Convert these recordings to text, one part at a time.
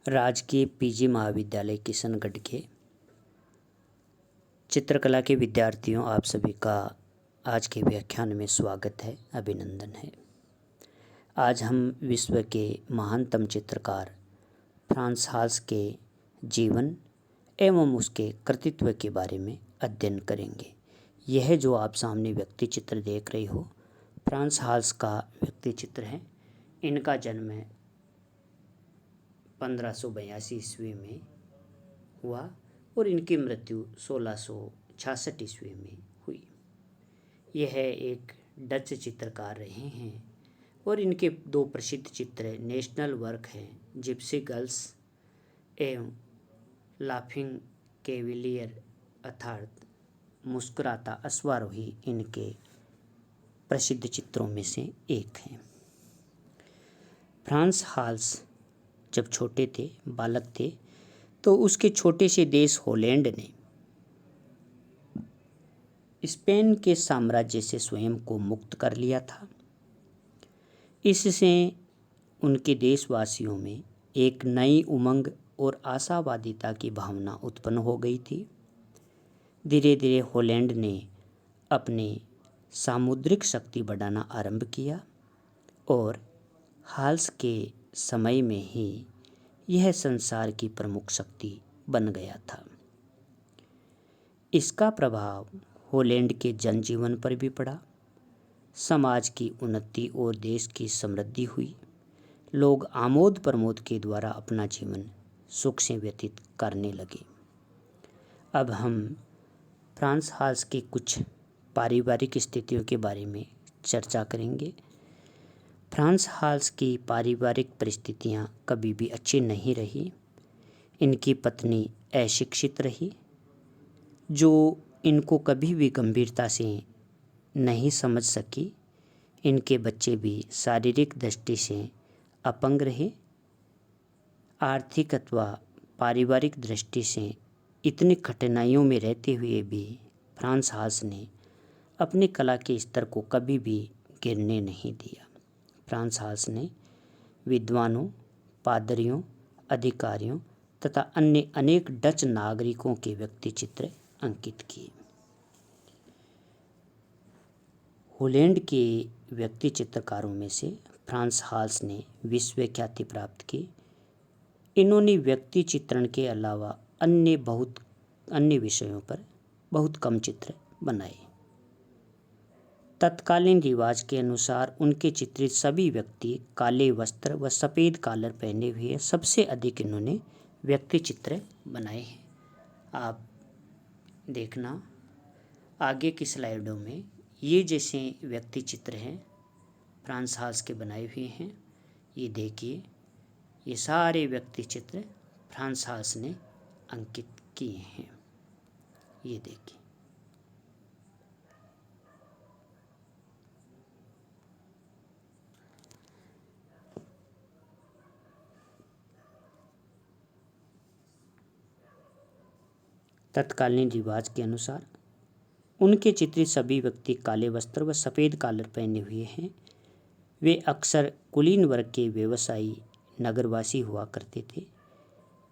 राजकीय पीजी महाविद्यालय किशनगढ़ के चित्रकला के विद्यार्थियों, आप सभी का आज के व्याख्यान में स्वागत है, अभिनंदन है। आज हम विश्व के महानतम चित्रकार फ्रांस हाल्स के जीवन एवं उसके कृतित्व के बारे में अध्ययन करेंगे। यह जो आप सामने व्यक्ति चित्र देख रहे हो, फ्रांस हाल्स का व्यक्ति चित्र है। इनका जन्म 1582 ईस्वी में हुआ और इनकी मृत्यु 1666 ईस्वी में हुई। यह एक डच चित्रकार रहे हैं और इनके दो प्रसिद्ध चित्र नेशनल वर्क हैं, जिप्सी गर्ल्स एवं लाफिंग कैवेलियर अर्थात मुस्कुराता अश्वारोही इनके प्रसिद्ध चित्रों में से एक हैं। फ्रांस हाल्स जब छोटे थे, बालक थे, तो उसके छोटे से देश हॉलैंड ने स्पेन के साम्राज्य से स्वयं को मुक्त कर लिया था। इससे उनके देशवासियों में एक नई उमंग और आशावादिता की भावना उत्पन्न हो गई थी। धीरे धीरे हॉलैंड ने अपनी सामुद्रिक शक्ति बढ़ाना आरंभ किया और हाल्स के समय में ही यह संसार की प्रमुख शक्ति बन गया था। इसका प्रभाव हॉलैंड के जनजीवन पर भी पड़ा। समाज की उन्नति और देश की समृद्धि हुई। लोग आमोद प्रमोद के द्वारा अपना जीवन सुख से व्यतीत करने लगे। अब हम फ्रांस हाल्स की कुछ पारिवारिक स्थितियों के बारे में चर्चा करेंगे। फ्रांस हाल्स की पारिवारिक परिस्थितियां कभी भी अच्छी नहीं रही। इनकी पत्नी अशिक्षित रही, जो इनको कभी भी गंभीरता से नहीं समझ सकी। इनके बच्चे भी शारीरिक दृष्टि से अपंग रहे। आर्थिक अथवा पारिवारिक दृष्टि से इतनी कठिनाइयों में रहते हुए भी फ्रांस हाल्स ने अपनी कला के स्तर को कभी भी गिरने नहीं दिया। फ्रांस हाल्स ने विद्वानों, पादरियों, अधिकारियों तथा अन्य अनेक डच नागरिकों के व्यक्ति चित्र अंकित किए। हॉलैंड के व्यक्ति चित्रकारों में से फ्रांस हाल्स ने विश्व ख्याति प्राप्त की। इन्होंने व्यक्ति चित्रण के अलावा अन्य विषयों पर बहुत कम चित्र बनाए। तत्कालीन रिवाज के अनुसार उनके चित्रित सभी व्यक्ति काले वस्त्र व सफ़ेद कॉलर पहने हुए सबसे अधिक इन्होंने व्यक्ति चित्र बनाए हैं। आप देखना आगे की स्लाइडों में ये जैसे व्यक्ति चित्र हैं फ्रांस हाल्स के बनाए हुए हैं। ये देखिए, ये सारे व्यक्ति चित्र फ्रांस हाल्स ने अंकित किए हैं। ये देखिए, तत्कालीन रिवाज के अनुसार उनके चित्रित सभी व्यक्ति काले वस्त्र व सफ़ेद कॉलर पहने हुए हैं। वे अक्सर कुलीन वर्ग के व्यवसायी नगरवासी हुआ करते थे।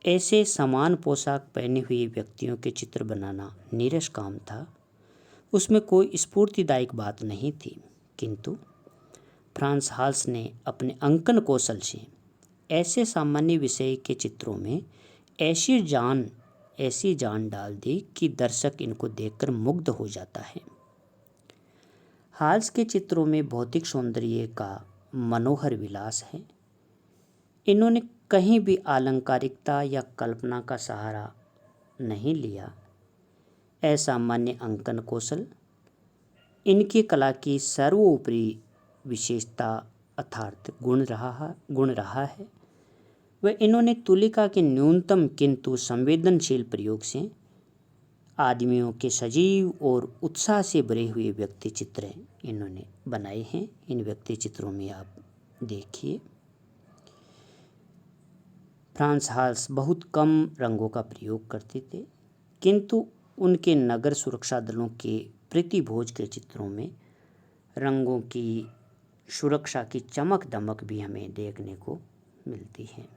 ऐसे समान पोशाक पहने हुए व्यक्तियों के चित्र बनाना नीरस काम था। उसमें कोई स्फूर्तिदायक बात नहीं थी, किंतु फ्रांस हाल्स ने अपने अंकन कौशल से ऐसे सामान्य विषय के चित्रों में ऐसी जान डाल दी कि दर्शक इनको देखकर मुग्ध हो जाता है। हाल्स के चित्रों में भौतिक सौंदर्य का मनोहर विलास है। इन्होंने कहीं भी अलंकारिकता या कल्पना का सहारा नहीं लिया। असामान्य अंकन कौशल इनकी कला की सर्वोपरि विशेषता अर्थात गुण रहा है। वह इन्होंने तुलिका के न्यूनतम किंतु संवेदनशील प्रयोग से आदमियों के सजीव और उत्साह से भरे हुए व्यक्ति चित्र इन्होंने बनाए हैं। इन व्यक्ति चित्रों में आप देखिए, फ्रांस हाल्स बहुत कम रंगों का प्रयोग करते थे, किंतु उनके नगर सुरक्षा दलों के प्रतिभोज के चित्रों में रंगों की सुरक्षा की चमक दमक भी हमें देखने को मिलती है।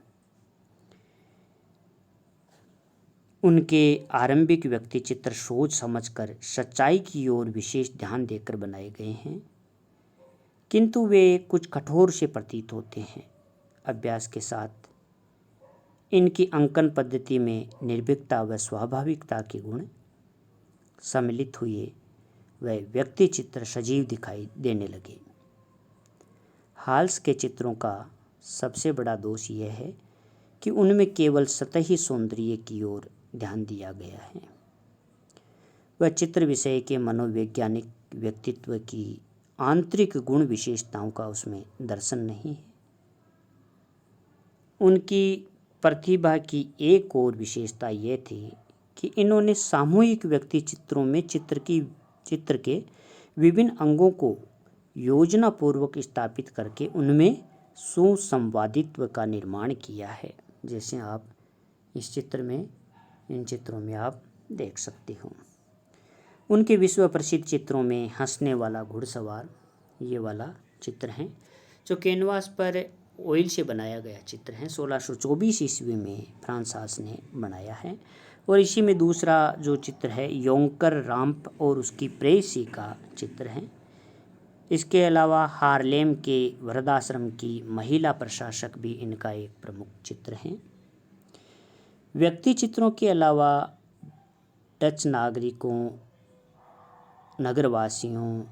उनके आरंभिक व्यक्ति चित्र सोच समझकर सच्चाई की ओर विशेष ध्यान देकर बनाए गए हैं, किंतु वे कुछ कठोर से प्रतीत होते हैं। अभ्यास के साथ इनकी अंकन पद्धति में निर्भीकता व स्वाभाविकता के गुण सम्मिलित हुए, वह व्यक्ति चित्र सजीव दिखाई देने लगे। हाल्स के चित्रों का सबसे बड़ा दोष यह है कि उनमें केवल सतही सौंदर्य की ओर ध्यान दिया गया है। वह चित्र विषय के मनोवैज्ञानिक व्यक्तित्व की आंतरिक गुण विशेषताओं का उसमें दर्शन नहीं है। उनकी प्रतिभा की एक और विशेषता यह थी कि इन्होंने सामूहिक व्यक्ति चित्रों में चित्र के विभिन्न अंगों को योजनापूर्वक स्थापित करके उनमें सुसंवादित्व का निर्माण किया है, जैसे आप इस चित्र में, इन चित्रों में आप देख सकते हो। उनके विश्व प्रसिद्ध चित्रों में हंसने वाला घुड़सवार, ये वाला चित्र है जो कैनवास पर ऑयल से बनाया गया चित्र है। 1624 ईस्वी में फ्रांस हाल्स ने बनाया है। और इसी में दूसरा जो चित्र है योंकर राम्प और उसकी प्रेयसी का चित्र है। इसके अलावा हार्लेम के वृद्धाश्रम की महिला प्रशासक भी इनका एक प्रमुख चित्र है। व्यक्ति चित्रों के अलावा डच नागरिकों, नगरवासियों,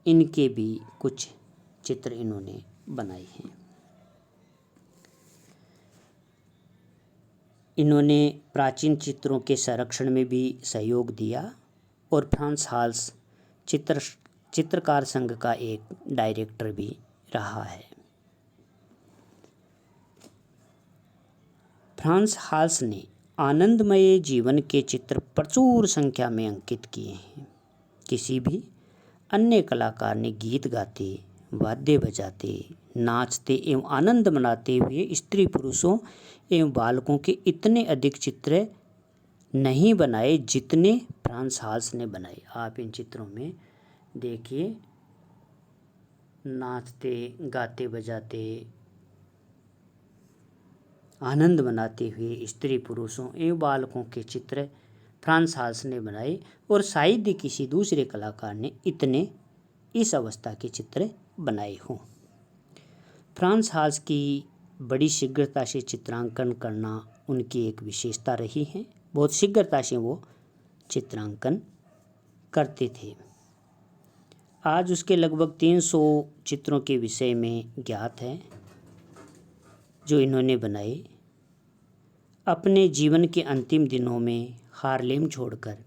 इनके भी कुछ चित्र इन्होंने बनाए हैं। इन्होंने प्राचीन चित्रों के संरक्षण में भी सहयोग दिया और फ्रांस हाल्स चित्रकार संघ का एक डायरेक्टर भी रहा है। फ्रांस हाल्स ने आनंदमय जीवन के चित्र प्रचुर संख्या में अंकित किए हैं। किसी भी अन्य कलाकार ने गीत गाते, वाद्य बजाते, नाचते एवं आनंद मनाते हुए स्त्री पुरुषों एवं बालकों के इतने अधिक चित्र नहीं बनाए जितने फ्रांस हाल्स ने बनाए। आप इन चित्रों में देखिए, नाचते, गाते बजाते, आनंद मनाते हुए स्त्री पुरुषों एवं बालकों के चित्र फ्रांस हाल्स ने बनाए और शायद ही किसी दूसरे कलाकार ने इतने इस अवस्था के चित्र बनाए हों। फ्रांस हाल्स की बड़ी शीघ्रता से चित्रांकन करना उनकी एक विशेषता रही है। बहुत शीघ्रता से वो चित्रांकन करते थे। आज उसके लगभग 300 चित्रों के विषय में ज्ञात है जो इन्होंने बनाए। अपने जीवन के अंतिम दिनों में हार्लेम छोड़कर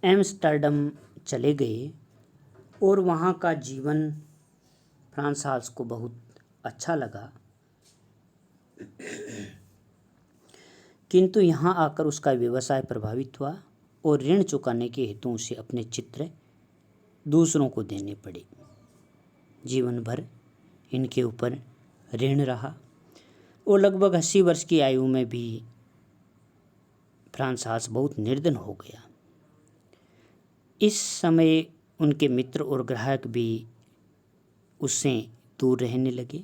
एम्स्टर्डम चले गए और वहाँ का जीवन फ्रांस हाल्स को बहुत अच्छा लगा, किंतु यहाँ आकर उसका व्यवसाय प्रभावित हुआ और ऋण चुकाने के हेतु से अपने चित्र दूसरों को देने पड़े। जीवन भर इनके ऊपर ऋण रहा और लगभग 80 वर्ष की आयु में भी फ्रांस हाल्स बहुत निर्धन हो गया। इस समय उनके मित्र और ग्राहक भी उससे दूर रहने लगे।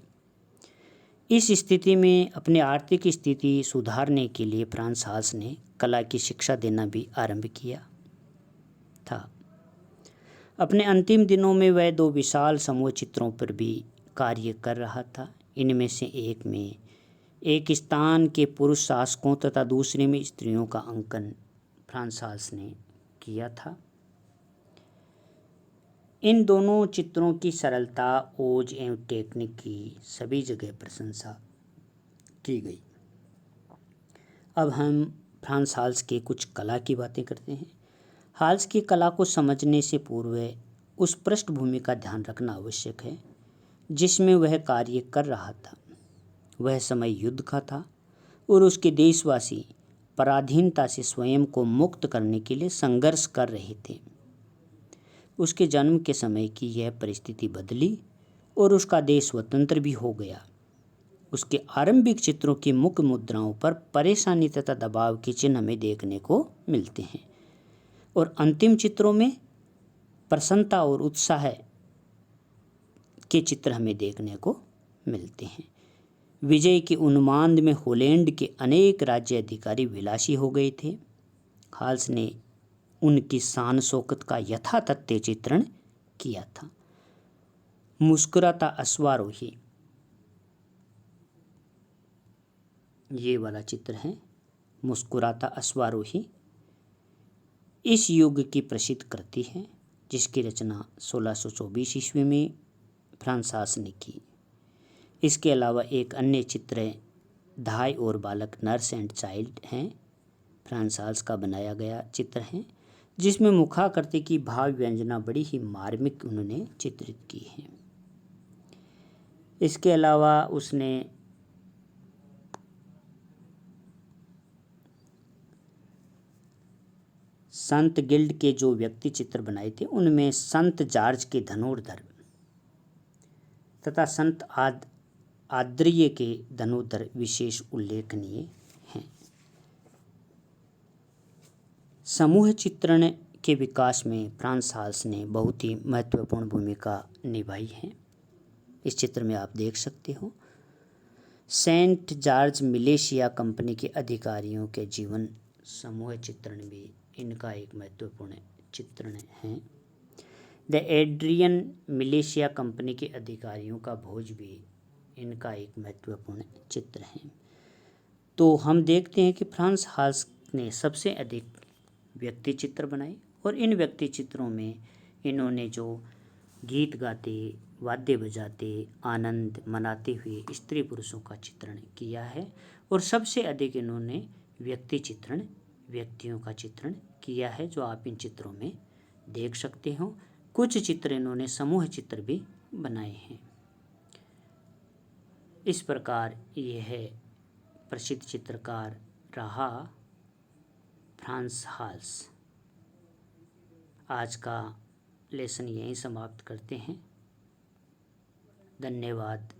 इस स्थिति में अपनी आर्थिक स्थिति सुधारने के लिए फ्रांस हाल्स ने कला की शिक्षा देना भी आरंभ किया था। अपने अंतिम दिनों में वह 2 विशाल समूह चित्रों पर भी कार्य कर रहा था। इनमें से एक में एक स्थान के पुरुष शासकों तथा दूसरे में स्त्रियों का अंकन फ्रांस हाल्स ने किया था। इन दोनों चित्रों की सरलता, ओज एवं टेक्निक की सभी जगह प्रशंसा की गई। अब हम फ्रांस हाल्स के कुछ कला की बातें करते हैं। हाल्स की कला को समझने से पूर्व उस पृष्ठभूमि का ध्यान रखना आवश्यक है जिसमें वह कार्य कर रहा था। वह समय युद्ध का था और उसके देशवासी पराधीनता से स्वयं को मुक्त करने के लिए संघर्ष कर रहे थे। उसके जन्म के समय की यह परिस्थिति बदली और उसका देश स्वतंत्र भी हो गया। उसके आरंभिक चित्रों की मुख्य मुद्राओं पर परेशानी तथा दबाव के चिन्ह हमें देखने को मिलते हैं और अंतिम चित्रों में प्रसन्नता और उत्साह के चित्र हमें देखने को मिलते हैं। विजय के उन्माद में हॉलैंड के अनेक राज्य अधिकारी विलासी हो गए थे। हाल्स ने उनकी शान शौकत का यथातथ्य चित्रण किया था। मुस्कुराता अश्वारोही, ये वाला चित्र है मुस्कुराता अश्वारोही, इस युग की प्रसिद्ध कृति है जिसकी रचना 1624 ईस्वी में फ्रांसास ने की। इसके अलावा एक अन्य चित्र है धाई और बालक, नर्स एंड चाइल्ड हैं, फ्रांसास का बनाया गया चित्र है जिसमें मुखाकृति की भाव व्यंजना बड़ी ही मार्मिक उन्होंने चित्रित की है। इसके अलावा उसने संत गिल्ड के जो व्यक्ति चित्र बनाए थे उनमें संत जॉर्ज के धनुर्धर तथा संत आद्रिय के धनुर्धर विशेष उल्लेखनीय हैं। समूह चित्रण के विकास में फ्रांसास ने बहुत ही महत्वपूर्ण भूमिका निभाई है। इस चित्र में आप देख सकते हो सेंट जॉर्ज मिलेशिया कंपनी के अधिकारियों के जीवन समूह चित्रण भी इनका एक महत्वपूर्ण चित्रण है। द एड्रियन मिलेशिया कंपनी के अधिकारियों का भोज भी इनका एक महत्वपूर्ण चित्र है। तो हम देखते हैं कि फ्रांस हाल्स ने सबसे अधिक व्यक्ति चित्र बनाए और इन व्यक्ति चित्रों में इन्होंने जो गीत गाते, वाद्य बजाते, आनंद मनाते हुए स्त्री पुरुषों का चित्रण किया है और सबसे अधिक इन्होंने व्यक्तियों का चित्रण किया है जो आप इन चित्रों में देख सकते हो। कुछ चित्र इन्होंने समूह चित्र भी बनाए हैं। इस प्रकार यह प्रसिद्ध चित्रकार रहा फ्रांस हाल्स। आज का लेसन यहीं समाप्त करते हैं। धन्यवाद।